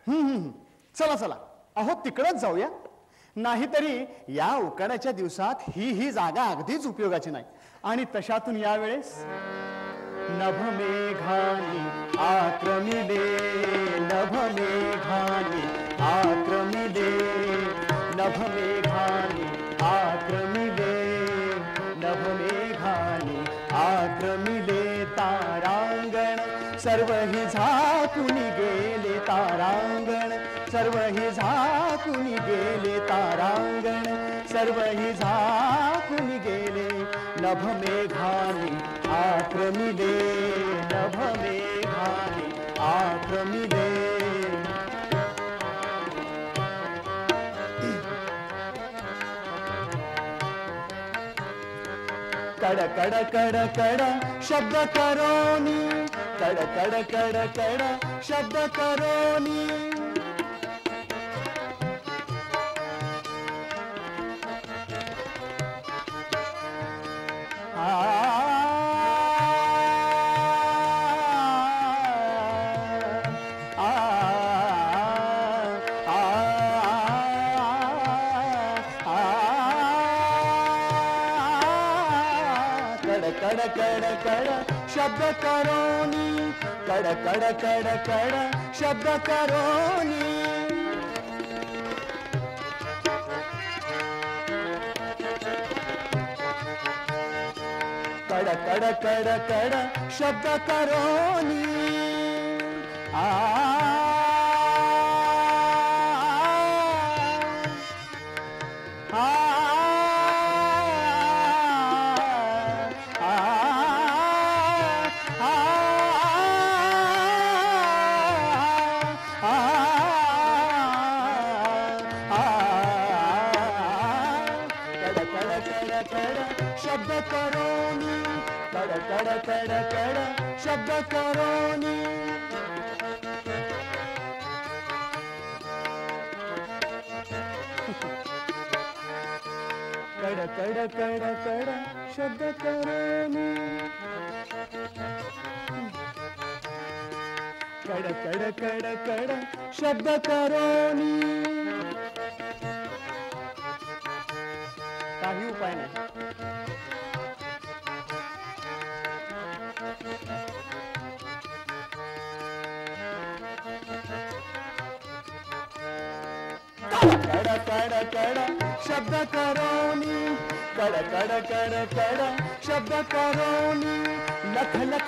चला चला, अहो तिकडच जाऊया. नाहीतरी या उकाड्याच्या दिवसात ही जागा अगदीच उपयोगाची नाही. आणि तशातून यावेळेस नभमेघानी आक्रमिले, नभमेघानी आक्रमिले, नभमेघानी आक्रमिले, नभमेघानी आक्रमिले. तारांगण सर्वही झाकून गेले, तारांगण सर्वही झाकून गेले, तारांगण सर्वही झाकून गेले. नभमेघानी आक्रमिले, नभमेघानी आक्रमिले. कड कड कड कड शब्द करोनी, कड कड कड कड शब्द करोनी. कड कड कड शब्द करोनी, कड कड कड कड शब्द करोनी. कड कड कड कड शब्द करोनी. शब्द करोनी, कड कड कड कड शब्द करोनी. कड कड कड कड शब्द करोनी. कड कड कड कड शब्द करोनी. काही उपाय नाही. कड कड कड शब्द करोनी, कड कड कड कड शब्द करोनी. लख लख